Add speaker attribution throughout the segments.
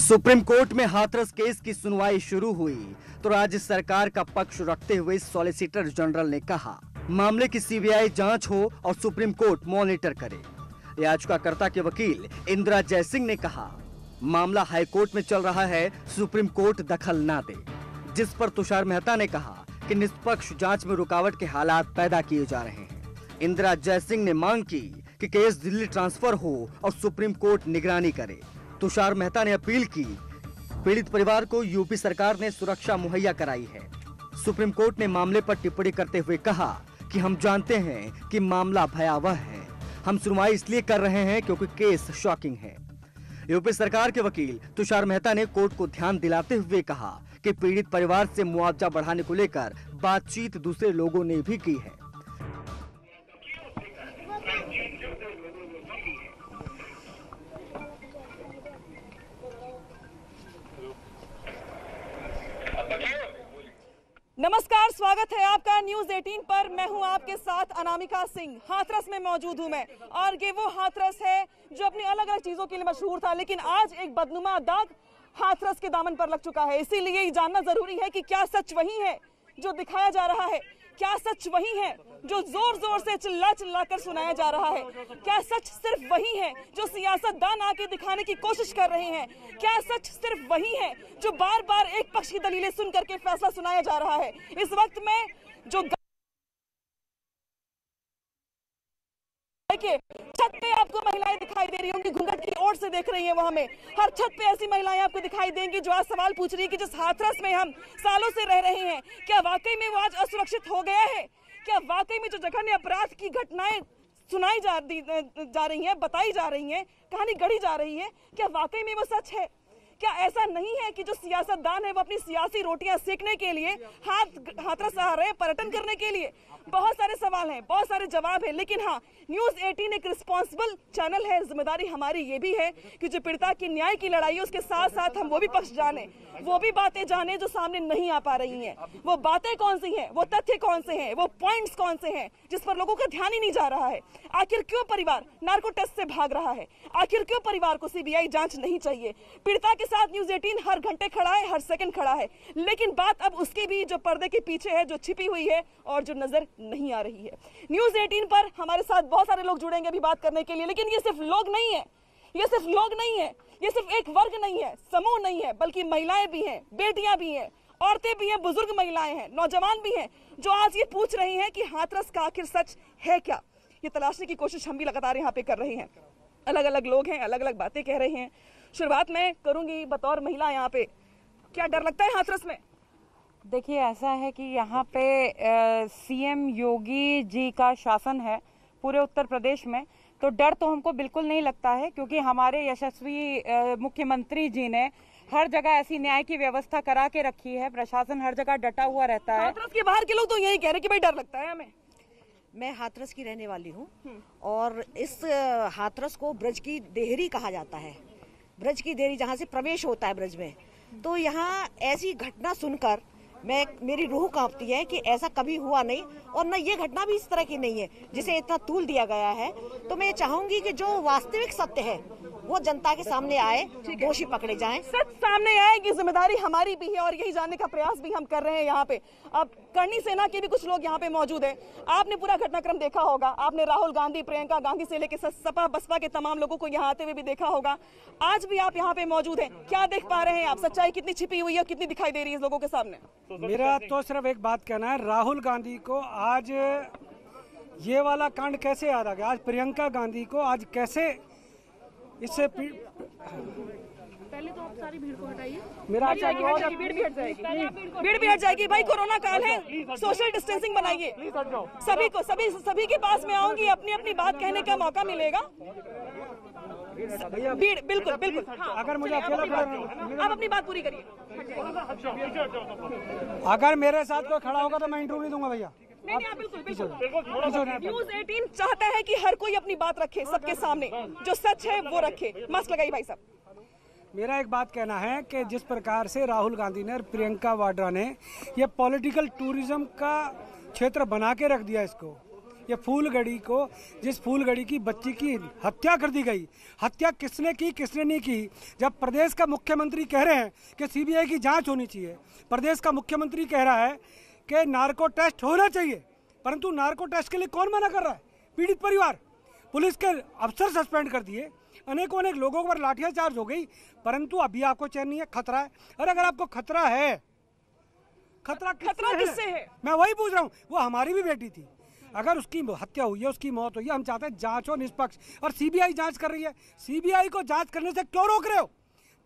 Speaker 1: Supreme court में Hathras case की सुनवाई शुरू हुई तो राज्य सरकार का पक्ष रखते हुए सॉलिसिटर जनरल ने कहा, मामले की सीबीआई जांच हो और सुप्रीम कोर्ट मॉनिटर करे। याचिकाकर्ता के वकील इंदिरा जयसिंह ने कहा, मामला हाई कोर्ट में चल रहा है, सुप्रीम कोर्ट दखल ना दे। जिस पर तुषार मेहता ने कहा कि निष्पक्ष जांच में रुकावट के हालात पैदा किए जा रहे हैं। इंदिरा जयसिंह ने मांग की कि केस दिल्ली ट्रांसफर हो और सुप्रीम कोर्ट निगरानी करे। तुषार मेहता ने अपील की, पीड़ित परिवार को यूपी सरकार ने सुरक्षा मुहैया कराई है। सुप्रीम कोर्ट ने मामले पर टिप्पणी करते हुए कहा कि हम जानते हैं कि मामला भयावह है, हम सुनवाई इसलिए कर रहे हैं क्योंकि केस शॉकिंग है। यूपी सरकार के वकील तुषार मेहता ने कोर्ट को ध्यान दिलाते हुए कहा कि पीड़ित परिवार से मुआवजा बढ़ाने को लेकर बातचीत दूसरे लोगों ने भी की है।
Speaker 2: नमस्कार, स्वागत है आपका न्यूज 18 पर। मैं हूं आपके साथ अनामिका सिंह। हाथरस में मौजूद हूं मैं, और ये वो हाथरस है जो अपनी अलग अलग चीजों के लिए मशहूर था, लेकिन आज एक बदनुमा दाग हाथरस के दामन पर लग चुका है। इसीलिए ये जानना जरूरी है कि क्या सच वही है जो दिखाया जा रहा है, क्या सच वही है जो जोर जोर से चिल्ला चिल्ला कर सुनाया जा रहा है, क्या सच सिर्फ वही है जो सियासतदान आके दिखाने की कोशिश कर रहे हैं, क्या सच सिर्फ वही है जो बार बार एक पक्ष की दलीलें सुन करके फैसला सुनाया जा रहा है। इस वक्त में जो देखिए, छत पे आपको महिलाएं दिखाई दे रही होंगी, घूंघट की ओर से देख रही हैं वो हमें। हर छत पे ऐसी महिलाएं आपको दिखाई देंगी जो आज सवाल पूछ रही है कि जिस हाथरस में हम सालों से रह रहे हैं, क्या वाकई में वो आज असुरक्षित हो गया है? क्या वाकई में जो जघन्य अपराध की घटनाएं सुनाई जा रही हैं, बताई जा रही हैं, कहानी गढ़ी जा रही है, क्या वाकई में वो सच है? क्या ऐसा नहीं है कि जो सियासतदान है वो अपनी सियासी रोटियां सेकने के लिए हाथरस आ रहे हैं, पर्यटन करने के लिए? बहुत सारे सवाल हैं, बहुत सारे जवाब हैं, लेकिन हाँ, न्यूज 18 एक रिस्पॉन्सिबल चैनल है। जिम्मेदारी हमारी ये भी है कि जो पीड़िता की न्याय की लड़ाई है उसके साथ साथ हम वो भी पक्ष जाने, वो भी बातें जाने जो सामने नहीं आ पा रही हैं। वो बातें कौन सी हैं, वो तथ्य कौन से हैं, वो पॉइंट्स कौन से हैं जिस पर लोगों का ध्यान ही नहीं जा रहा है। आखिर क्यों परिवार नार्को टेस्ट से भाग रहा है? आखिर क्यों परिवार को सीबीआई जांच नहीं चाहिए? पीड़िता के साथ न्यूज 18 हर घंटे खड़ा है, हर सेकंड खड़ा है, लेकिन बात अब उसकी भी जो पर्दे के पीछे है, जो छिपी हुई है और जो नजर नहीं आ रही है। न्यूज 18 पर हमारे साथ बहुत सारे लोग जुड़ेंगे अभी बात करने के लिए, लेकिन ये सिर्फ लोग नहीं है, ये सिर्फ लोग नहीं है, ये सिर्फ एक वर्ग नहीं है, समूह नहीं है, बल्कि महिलाएं भी हैं, बेटियां भी हैं, औरतें भी हैं, बुजुर्ग महिलाएं हैं, नौजवान भी हैं, जो आज ये पूछ रही हैं कि हाथरस का आखिर सच है क्या। ये तलाशने की कोशिश हम भी लगातार यहाँ पे कर रहे हैं। अलग अलग लोग हैं, अलग अलग बातें कह रहे हैं। शुरुआत मैं करूंगी बतौर महिला यहाँ पे, क्या डर लगता है हाथरस में?
Speaker 3: देखिए, ऐसा है कि यहाँ पे सीएम योगी जी का शासन है पूरे उत्तर प्रदेश में, तो डर तो हमको बिल्कुल नहीं लगता है, क्योंकि हमारे यशस्वी मुख्यमंत्री जी ने हर जगह ऐसी न्याय की व्यवस्था करा के रखी है। प्रशासन हर जगह डटा हुआ रहता है।
Speaker 2: हाथरस के बाहर के लोग तो यही कह रहे हैं कि भाई डर लगता है हमें।
Speaker 4: मैं हाथरस की रहने वाली हूँ और इस हाथरस को ब्रज की देहरी कहा जाता है। ब्रज की देहरी जहाँ से प्रवेश होता है ब्रज में, तो यहाँ ऐसी घटना सुनकर मेरी रूह कांपती है कि ऐसा कभी हुआ नहीं, और न ये घटना भी इस तरह की नहीं है जिसे इतना तूल दिया गया है। तो मैं चाहूंगी कि जो वास्तविक सत्य है वो जनता के सामने आए, दोषी पकड़े जाएं।
Speaker 2: सच सामने आए की जिम्मेदारी हमारी भी है, और यही जानने का प्रयास भी हम कर रहे हैं यहाँ पे। अब करणी सेना के भी कुछ लोग यहाँ पे मौजूद हैं। आपने पूरा घटनाक्रम देखा होगा, आपने राहुल गांधी, प्रियंका गांधी से लेकर सपा बसपा के तमाम लोगों को यहाँ आते हुए भी देखा होगा। आज भी आप यहाँ पे मौजूद हैं, क्या देख पा रहे हैं आप? सच्चाई कितनी छिपी हुई है, कितनी दिखाई दे रही है लोगों के सामने?
Speaker 5: मेरा तो सिर्फ एक बात कहना है, राहुल गांधी को आज ये वाला कांड कैसे याद आ गया? आज प्रियंका गांधी को आज कैसे इससे
Speaker 2: पहले तो आप सारी भीड़ को हटाइए।
Speaker 5: मेरा
Speaker 2: भीड़ भी हट जाएगी, भीड़ भी हट जाएगी। भाई कोरोना काल है, सोशल डिस्टेंसिंग बनाइए। सभी के पास में आऊंगी, अपनी अपनी बात कहने का मौका मिलेगा। भीड़ बिल्कुल बिल्कुल, हाँ,
Speaker 5: अगर मुझे अकेला
Speaker 2: आप अपनी बात पूरी करिए।
Speaker 5: अगर मेरे साथ कोई खड़ा होगा तो मैं इंटरव्यू नहीं दूंगा भैया।
Speaker 2: नहीं, आप बिल्कुल न्यूज 18 चाहता है कि हर कोई अपनी बात रखे सबके सामने, जो सच है वो रखे। मास्क लगाइए भाई साहब।
Speaker 5: मेरा एक बात कहना है कि जिस प्रकार से राहुल गांधी ने और प्रियंका वाड्रा ने ये पॉलिटिकल टूरिज्म का क्षेत्र बना के रख दिया, इसको ये फूलगड़ी को, जिस फूलगड़ी की बच्ची की हत्या कर दी गई, हत्या किसने की किसने नहीं की, जब प्रदेश का मुख्यमंत्री कह रहे हैं कि सीबीआई की जांच होनी चाहिए, प्रदेश का मुख्यमंत्री कह रहा है कि नार्को टेस्ट होना चाहिए, परंतु नार्को टेस्ट के लिए कौन मना कर रहा है? पीड़ित परिवार। पुलिस के अफसर सस्पेंड कर दिए, अनेकों लोगों पर लाठियाचार्ज हो गई, परंतु अभी आपको चैन नहीं है, खतरा है। अरे अगर आपको खतरा है, खतरा किससे है? मैं वही पूछ रहा हूँ। वो हमारी भी बेटी थी, अगर उसकी हत्या हुई है, उसकी मौत हुई है, हम चाहते हैं जांच हो निष्पक्ष, और सीबीआई जांच कर रही है। सीबीआई को जांच करने से क्यों रोक रहे हो?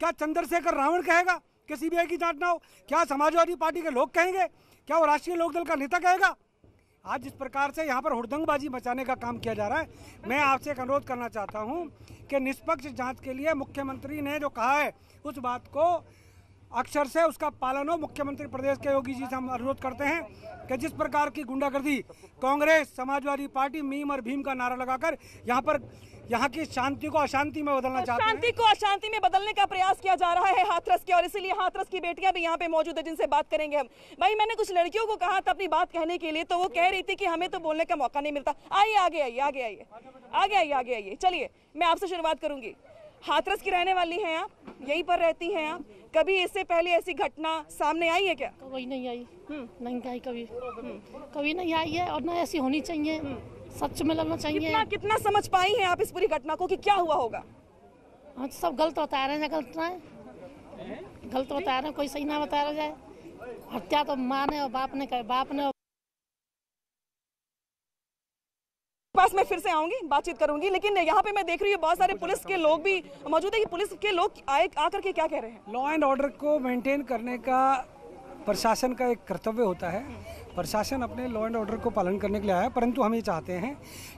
Speaker 5: क्या चंद्रशेखर रावण कहेगा कि सीबीआई की जांच ना हो? क्या समाजवादी पार्टी के लोग कहेंगे? क्या वो राष्ट्रीय लोकदल का नेता कहेगा? आज जिस प्रकार से यहाँ पर हुड़दंगबाजी मचाने का काम किया जा रहा है, मैं आपसे एक अनुरोध करना चाहता हूँ कि निष्पक्ष जांच के लिए मुख्यमंत्री ने जो कहा है उस बात को अक्षर से उसका पालन हो। मुख्यमंत्री प्रदेश के योगी जी से हम अनुरोध करते हैं कि जिस प्रकार की गुंडागर्दी कांग्रेस, समाजवादी पार्टी मीम और भीम का नारा लगाकर यहाँ की शांति को अशांति में बदलना चाहते हैं,
Speaker 2: शांति को अशांति में बदलने का प्रयास किया जा रहा है हाथरस के, और इसीलिए हाथरस की बेटियां भी यहाँ पे मौजूद है जिनसे बात करेंगे हम। भाई, मैंने कुछ लड़कियों को कहा था अपनी बात कहने के लिए, तो वो कह रही थी कि हमें तो बोलने का मौका नहीं मिलता। आइए आगे आइए आगे आइए आगे आइए आगे आइए। चलिए मैं आपसे शुरुआत करूंगी। हाथरस की रहने वाली हैं आप, यहीं पर रहती हैं आप, कभी इससे पहले ऐसी घटना सामने आई है क्या?
Speaker 6: कभी नहीं आई, नहीं आई, कभी नहीं आई है, और ना ऐसी होनी चाहिए, सच में लगना चाहिए।
Speaker 2: कितना समझ पाई हैं आप इस पूरी घटना को कि क्या हुआ होगा?
Speaker 6: हाँ, तो सब गलत बता रहे हैं, गलत ना है, गलत बता रहे हैं, कोई सही ना बता रहा जाए। हत्या तो माँ ने और बाप ने, बाप ने।
Speaker 2: पास मैं फिर से आऊंगी, बातचीत करूंगी, लेकिन यहाँ पे मैं देख रही हूँ बहुत सारे पुलिस के लोग भी मौजूद है कि पुलिस के लोग आकर के क्या कह रहे हैं?
Speaker 5: लॉ एंड ऑर्डर को मेंटेन करने का प्रशासन का एक कर्तव्य होता है। प्रशासन अपने लॉ एंड ऑर्डर को पालन करने के लिए आया है, परंतु हम ये चाहते हैं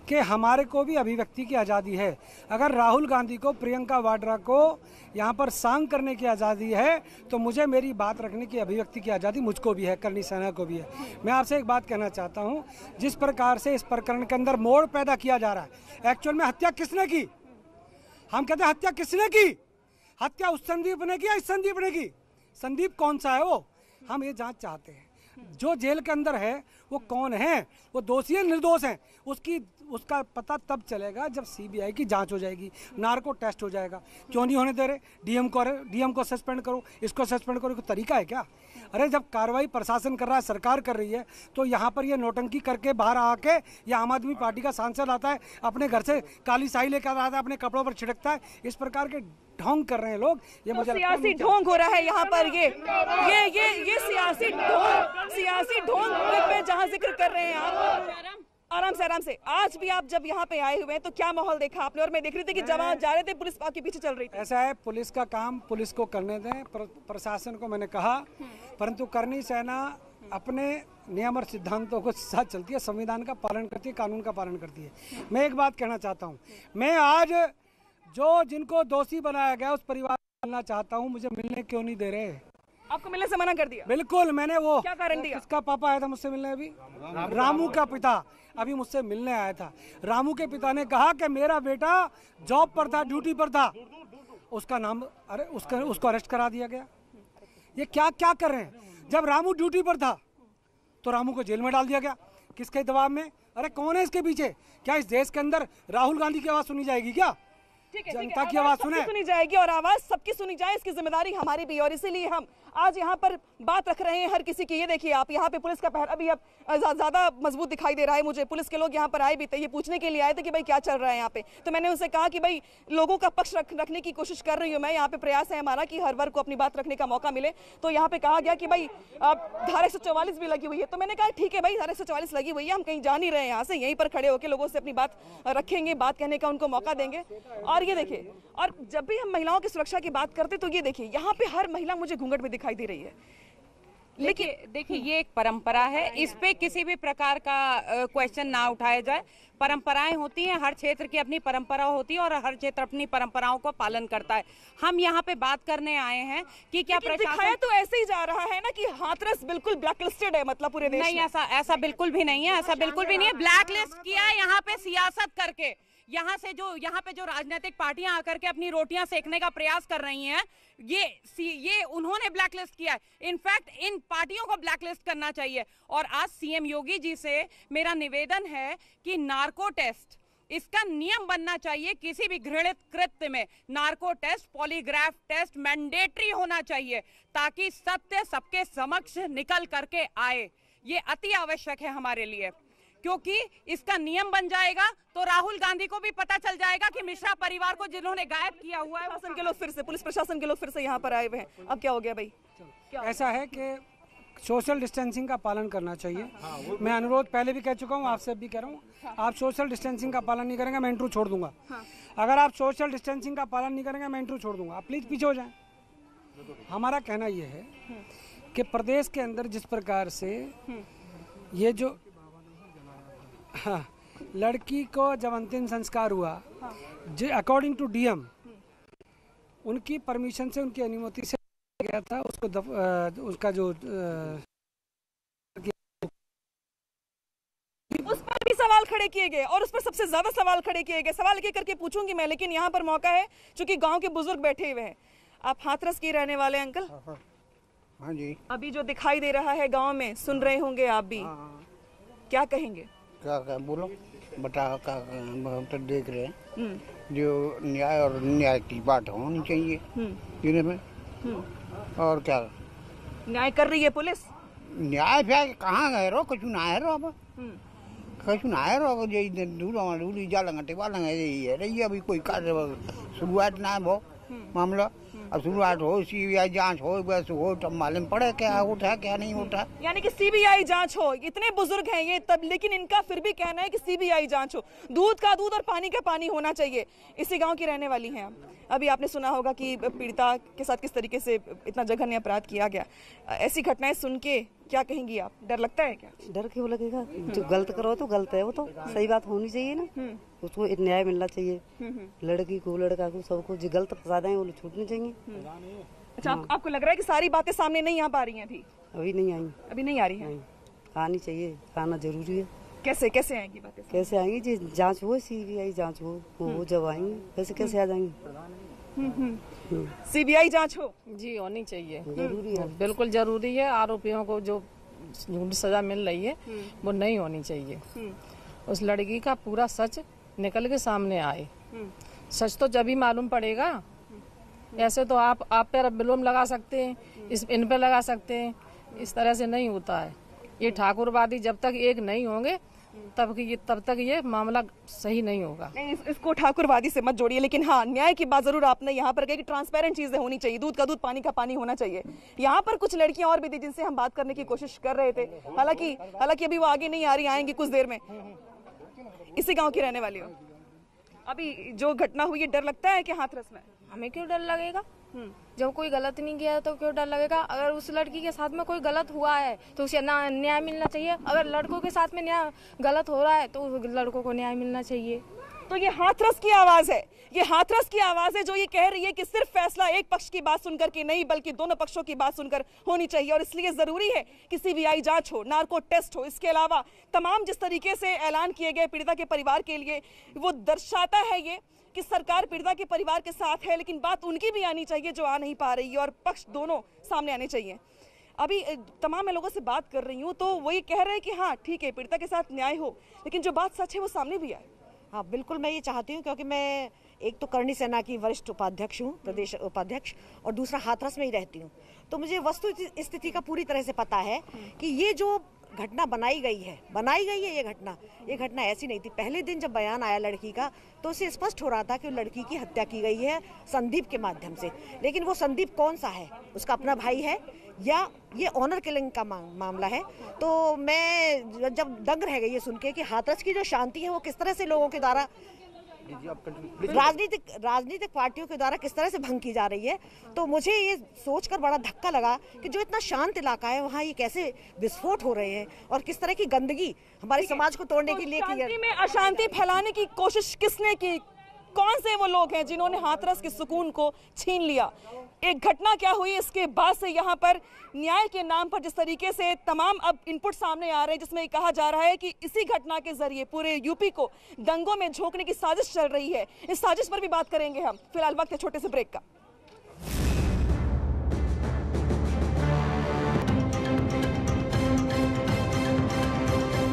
Speaker 5: कि हमारे को भी अभिव्यक्ति की आज़ादी है। अगर राहुल गांधी को, प्रियंका वाड्रा को यहाँ पर सांग करने की आज़ादी है, तो मुझे मेरी बात रखने की, अभिव्यक्ति की आज़ादी मुझको भी है, करणी सेना को भी है। मैं आपसे एक बात कहना चाहता हूँ, जिस प्रकार से इस प्रकरण के अंदर मोड़ पैदा किया जा रहा है, एक्चुअल में हत्या किसने की? हम कहते हैं हत्या किसने की? हत्या उस संदीप ने की या इस संदीप ने की? संदीप कौन सा है वो? हम ये जांच चाहते हैं। जो जेल के अंदर है वो कौन है, वो दोषी है निर्दोष है, उसका पता तब चलेगा जब सीबीआई की जांच हो जाएगी, नार्को टेस्ट हो जाएगा। क्यों नहीं होने दे रहे? डीएम को सस्पेंड करो, इसको सस्पेंड करो, कोई तरीका है क्या? अरे जब कार्रवाई प्रशासन कर रहा है, सरकार कर रही है, तो यहाँ पर ये नौटंकी करके बाहर आके या आम आदमी पार्टी का सांसद आता है, अपने घर से काली स्याही लेकर आता है, अपने कपड़ों पर छिड़कता है, इस प्रकार के ढोंग कर रहे हैं लोग। ये
Speaker 2: तो सियासी ढोंग हो रहा है यहाँ पर, ये सियासी ढोंग पे जहाँ जिक्र कर रहे हैं आप। आराम से आज भी आप जब यहाँ पे आए हुए हैं तो क्या माहौल देखा आपने? और मैं देख रही थी कि जवान जा रहे थे, पुलिस आपके पीछे चल रही थी।
Speaker 5: ऐसा है, पुलिस का काम पुलिस को करने दें, प्रशासन को मैंने कहा, परंतु करणी सेना अपने नियम और सिद्धांतों को साथ चलती है, संविधान का पालन करती है, कानून का पालन करती है। मैं एक बात कहना चाहता हूँ, मैं आज जिनको दोषी बनाया गया उस परिवार को मिलना चाहता हूँ। मुझे मिलने क्यों नहीं दे रहे?
Speaker 2: आपको मिलने से मना कर दिया?
Speaker 5: बिल्कुल, मैंने वो
Speaker 2: क्या कारण दिया?
Speaker 5: इसका पापा आया था मुझसे मिलने, अभी रामू का पिता अभी मुझसे मिलने आया था। रामू के पिता ने कहा कि मेरा बेटा जॉब पर था, ड्यूटी पर था, उसका नाम, अरे उसको अरेस्ट करा दिया गया। ये क्या कर रहे हैं? जब रामू ड्यूटी पर था तो रामू को जेल में डाल दिया गया, किसके दबाव में? अरे कौन है इसके पीछे? क्या इस देश के अंदर राहुल गांधी की आवाज सुनी जाएगी क्या? जनता की आवाज सुनी
Speaker 2: जाएगी, और आवाज सबकी सुनी जाए, इसकी जिम्मेदारी हमारी भी। और इसीलिए हम आज यहाँ पर बात रख रहे हैं हर किसी की। ये देखिए आप, यहाँ पे पुलिस का पहरा भी अब ज्यादा मजबूत दिखाई दे रहा है मुझे। पुलिस के लोग यहाँ पर आए भी थे, ये पूछने के लिए आए थे कि भाई क्या चल रहा है यहाँ पे। तो मैंने उनसे कहा कि भाई लोगों का पक्ष रखने की कोशिश कर रही हूँ मैं। यहाँ पे प्रयास है हमारा कि हर वर्ग को अपनी बात रखने का मौका मिले। तो यहाँ पे कहा गया कि भाई धारा 144 भी लगी हुई है। तो मैंने कहा ठीक है भाई, धारा 144 लगी हुई है, हम कहीं जा नहीं रहे हैं यहाँ से, यहीं पर खड़े होकर लोगों से अपनी बात रखेंगे, बात कहने का उनको मौका देंगे। और ये देखिए, और जब भी हम महिलाओं की सुरक्षा की बात करते तो ये देखिए यहाँ पे हर महिला मुझे घूंघट में दिखाई दे रही है।
Speaker 3: लेकिन देखिए ये एक परंपरा है, इस पे किसी भी प्रकार का क्वेश्चन ना उठाया जाए। परंपराएं होती हैं, हर क्षेत्र की अपनी परंपरा होती है और हर क्षेत्र अपनी परंपराओं को पालन करता है। हम यहाँ पे बात करने आए हैं कि क्या
Speaker 2: प्रशासन तो ऐसे ही जा रहा है ना कि हाथरस बिल्कुल ब्लैकलिस्टेड है, मतलब पूरे देश
Speaker 3: नहीं, ऐसा बिल्कुल भी नहीं है, ऐसा बिल्कुल भी नहीं है। ब्लैकलिस्ट किया है यहाँ पे सियासत करके, यहाँ पे जो राजनीतिक पार्टियां आकर के अपनी रोटियां सेकने का प्रयास कर रही हैं, ये उन्होंने ब्लैकलिस्ट किया है। इनफैक्ट इन पार्टियों को ब्लैकलिस्ट करना चाहिए। और आज सीएम योगी जी से मेरा निवेदन है कि नार्को टेस्ट, इसका नियम बनना चाहिए। किसी भी घृणित कृत्य में narco test, polygraph test mandatory होना चाहिए, ताकि सत्य सबके समक्ष निकल करके आए। ये अति आवश्यक है हमारे लिए, क्योंकि इसका नियम बन जाएगा तो राहुल गांधी को भी पता चल जाएगा कि मिश्रा परिवार को जिन्होंने गायब किया हुआ है,
Speaker 2: प्रशासन के लोग फिर से, पुलिस प्रशासन के लोग फिर से यहाँ पर आए हुए हैं। अब क्या हो गया भाई?
Speaker 5: ऐसा है कि सोशल डिस्टेंसिंग का पालन करना चाहिए। मैं अनुरोध पहले भी कह चुका हूँ, आपसे भी कह रहा हूँ, आप सोशल डिस्टेंसिंग का पालन नहीं करेंगे मैं इंटरव्यू छोड़ दूंगा। अगर आप सोशल डिस्टेंसिंग का पालन नहीं करेंगे मैं इंटरव्यू छोड़ दूंगा। आप प्लीज पीछे हो जाएं। हमारा कहना यह है कि प्रदेश के अंदर जिस प्रकार से ये जो लड़की को जब अंतिम संस्कार हुआ, जो अकॉर्डिंग टू डीएम उनकी परमिशन से, उनकी अनुमति से गया था, उसको उसका जो
Speaker 2: उस पर भी सवाल खड़े किए गए और उस पर सबसे ज्यादा सवाल खड़े किए गए। सवाल एक करके पूछूंगी मैं, लेकिन यहाँ पर मौका है चूंकि गांव के बुजुर्ग बैठे हुए हैं। आप हाथरस के रहने वाले अंकल?
Speaker 7: हाँ जी।
Speaker 2: अभी जो दिखाई दे रहा है गांव में, सुन रहे होंगे आप भी, क्या कहेंगे?
Speaker 7: क्या बोलो बता, तो देख रहे हैं जो न्याय और न्याय की बात होनी चाहिए जिनमें, और क्या
Speaker 2: न्याय कर रही है पुलिस?
Speaker 7: न्याय फिर कहाँ गए रो, कुछ ना है रो, अब कुछ ना है रो, दूर जालंगा टेवालंगा यही है रही। अभी कोई कार्य शुरुआत ना है वो मामला, अब शुरुआत हो, सीबीआई जांच हो, बस हो तब मालूम पड़े क्या उठा क्या नहीं उठा।
Speaker 2: यानी कि सीबीआई जांच हो। इतने बुजुर्ग हैं ये तब, लेकिन इनका फिर भी कहना है कि सीबीआई जांच हो। दूध का दूध और पानी का पानी होना चाहिए। इसी गांव की रहने वाली हैं आप। अभी आपने सुना होगा कि पीड़िता के साथ किस तरीके से इतना जघन्य अपराध किया गया। ऐसी घटनाएं सुन के क्या कहेंगी आप? डर लगता है क्या?
Speaker 8: डर क्यों लगेगा? जो गलत करो तो गलत है, वो तो सही बात होनी चाहिए ना। उसको न्याय मिलना चाहिए, लड़की को लड़का को सबको। जो गलत फसाद है वो छूटने चाहिए।
Speaker 2: अच्छा, आपको लग रहा है कि सारी बातें सामने नहीं आ पा रही हैं?
Speaker 8: अभी नहीं आई,
Speaker 2: अभी नहीं आ रही है।
Speaker 8: आनी चाहिए, आना जरूरी है।
Speaker 2: कैसे कैसे आएंगी बातें?
Speaker 8: कैसे आएंगी? जी जांच हो, सीबीआई जांच हो, वो जब आएंगी वैसे कैसे आ जाएंगी?
Speaker 2: सीबीआई जांच हो
Speaker 9: जी, होनी चाहिए,
Speaker 8: जरूरी है,
Speaker 9: बिल्कुल जरूरी है। आरोपियों को जो सजा मिल रही है वो नहीं होनी चाहिए। उस लड़की का पूरा सच निकल के सामने आए। सच तो जब ही मालूम पड़ेगा। ऐसे तो आप पर विलोम लगा सकते हैं, इन पे लगा सकते हैं, इस तरह से नहीं होता है। ये ठाकुरवादी जब तक एक नहीं होंगे तब तक ये मामला सही नहीं होगा।
Speaker 2: नहीं, इसको ठाकुरवादी से मत जोड़िए। लेकिन हाँ, न्याय की बात जरूर आपने यहाँ पर कही कि ट्रांसपेरेंट चीजें होनी चाहिए। दूध का दूध, पानी का पानी होना चाहिए। यहाँ पर कुछ लड़कियां और भी थी जिनसे हम बात करने की कोशिश कर रहे थे। हालांकि अभी वो आगे नहीं आ रही, आएंगी कुछ देर में। इसी गाँव की रहने वाली हो। अभी जो घटना हुई है, डर लगता है कि हाथरस में?
Speaker 10: हमें क्यों डर लगेगा? जब कोई गलत नहीं किया तो क्यों डर लगेगा? अगर उस लड़की के साथ में कोई गलत हुआ है तो उसे न्याय मिलना चाहिए। अगर लड़कों के साथ में न्याय गलत हो रहा है तो लड़कों को न्याय मिलना चाहिए।
Speaker 2: तो ये हाथरस की आवाज है, ये हाथरस की आवाज है जो ये कह रही है कि सिर्फ फैसला एक पक्ष की बात सुनकर के नहीं, बल्कि दोनों पक्षों की बात सुनकर होनी चाहिए। और इसलिए जरूरी है कि सीबीआई जांच हो, नार्को टेस्ट हो। इसके अलावा तमाम जिस तरीके से ऐलान किए गए पीड़िता के परिवार के लिए, वो दर्शाता है ये कि सरकार पीड़िता के परिवार के साथ है, लेकिन बात उनकी भी आनी चाहिए जो आ नहीं पा रही है, और पक्ष दोनों सामने आने चाहिए। अभी तमाम मैं लोगों से बात कर रही हूँ तो वो ये कह रहे हैं कि हाँ ठीक है, पीड़िता के साथ न्याय हो, लेकिन जो बात सच है वो सामने भी आए।
Speaker 4: हाँ बिल्कुल, मैं ये चाहती हूँ, क्योंकि मैं एक तो करणी सेना की वरिष्ठ उपाध्यक्ष हूँ, प्रदेश उपाध्यक्ष, और दूसरा हाथरस में ही रहती हूँ। तो मुझे वस्तु स्थिति का पूरी तरह से पता है कि ये जो घटना बनाई गई है ये घटना ऐसी नहीं थी। पहले दिन जब बयान आया लड़की का तो उसे स्पष्ट हो रहा था कि लड़की की हत्या की गई है संदीप के माध्यम से। लेकिन वो संदीप कौन सा है? उसका अपना भाई है या ये ऑनर किलिंग का मामला है? तो मैं जब दंग रह गई ये सुन के कि हाथरस की जो शांति है वो किस तरह से लोगों के द्वारा, राजनीतिक पार्टियों के द्वारा किस तरह से भंग की जा रही है, तो मुझे ये सोचकर बड़ा धक्का लगा कि जो इतना शांत इलाका है वहाँ ये कैसे विस्फोट हो रहे हैं और किस तरह की गंदगी हमारे समाज को तोड़ने के लिए की है।
Speaker 2: में अशांति फैलाने की कोशिश किसने की? कौन से वो लोग हैं जिन्होंने हाथरस के सुकून को छीन लिया। एक घटना क्या हुई, इसके बाद से यहाँ पर न्याय के नाम पर जिस तरीके से तमाम अब इनपुट सामने आ रहे हैं, जिसमें कहा जा रहा है कि इसी घटना के जरिए पूरे यूपी को दंगों में झोंकने की साजिश चल रही है। इस साजिश पर भी बात करेंगे हम। फिलहाल वक्त है छोटे से ब्रेक का।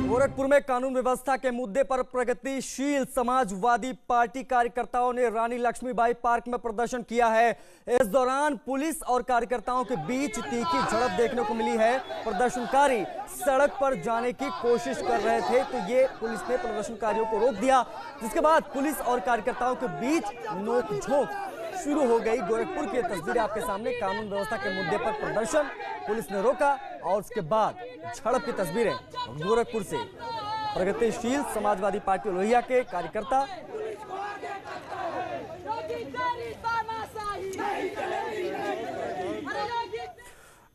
Speaker 1: गोरखपुर में कानून व्यवस्था के मुद्दे पर प्रगतिशील समाजवादी पार्टी कार्यकर्ताओं ने रानी लक्ष्मीबाई पार्क में प्रदर्शन किया है। इस दौरान पुलिस और कार्यकर्ताओं के बीच तीखी झड़प देखने को मिली है। प्रदर्शनकारी सड़क पर जाने की कोशिश कर रहे थे तो ये पुलिस ने प्रदर्शनकारियों को रोक दिया, जिसके बाद पुलिस और कार्यकर्ताओं के बीच नोकझोंक शुरू हो गई। गोरखपुर की तस्वीरें आपके सामने, कानून व्यवस्था के मुद्दे पर प्रदर्शन, पुलिस ने रोका और उसके बाद झड़प की तस्वीरें गोरखपुर से। प्रगतिशील समाजवादी पार्टी लोहिया के कार्यकर्ता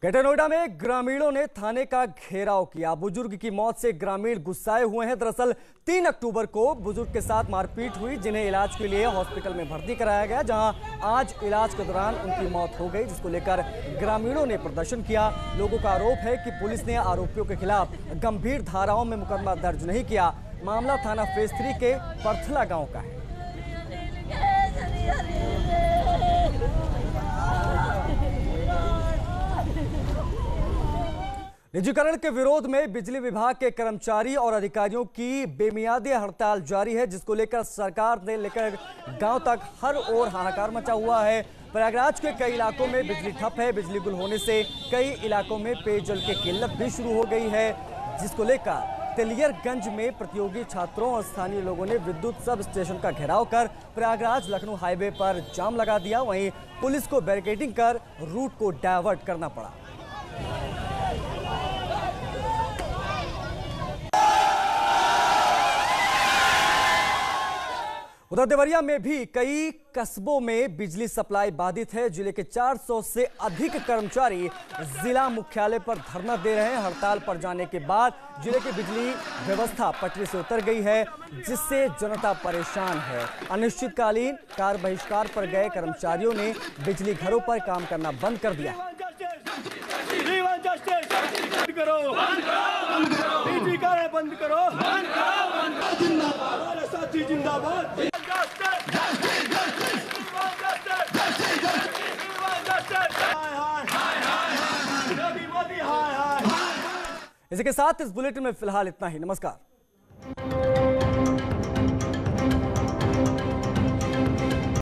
Speaker 1: ग्रेटर नोएडा में ग्रामीणों ने थाने का घेराव किया। बुजुर्ग की मौत से ग्रामीण गुस्साए हुए हैं। दरअसल 3 अक्टूबर को बुजुर्ग के साथ मारपीट हुई, जिन्हें इलाज के लिए हॉस्पिटल में भर्ती कराया गया, जहां आज इलाज के दौरान उनकी मौत हो गई, जिसको लेकर ग्रामीणों ने प्रदर्शन किया। लोगों का आरोप है कि पुलिस ने आरोपियों के खिलाफ गंभीर धाराओं में मुकदमा दर्ज नहीं किया। मामला थाना फेज 3 के परथला गाँव का है। निजीकरण के विरोध में बिजली विभाग के कर्मचारी और अधिकारियों की बेमियादी हड़ताल जारी है, जिसको लेकर सरकार ने लेकर गांव तक हर ओर हाहाकार मचा हुआ है। प्रयागराज के कई इलाकों में बिजली ठप है। बिजली गुल होने से कई इलाकों में पेयजल की किल्लत भी शुरू हो गई है, जिसको लेकर तेलियरगंज में प्रतियोगी छात्रों और स्थानीय लोगों ने विद्युत सब स्टेशन का घेराव कर प्रयागराज लखनऊ हाईवे पर जाम लगा दिया। वहीं पुलिस को बैरिकेडिंग कर रूट को डायवर्ट करना पड़ा। उधर देवरिया में भी कई कस्बों में बिजली सप्लाई बाधित है। जिले के 400 से अधिक कर्मचारी जिला मुख्यालय पर धरना दे रहे हैं। हड़ताल पर जाने के बाद जिले की बिजली व्यवस्था पटरी से उतर गई है, जिससे जनता परेशान है। अनिश्चितकालीन कार्य बहिष्कार पर गए कर्मचारियों ने बिजली घरों पर काम करना बंद कर दिया। बंद करो, जिंदाबाद। इसी के साथ इस बुलेटिन में फिलहाल इतना ही। नमस्कार।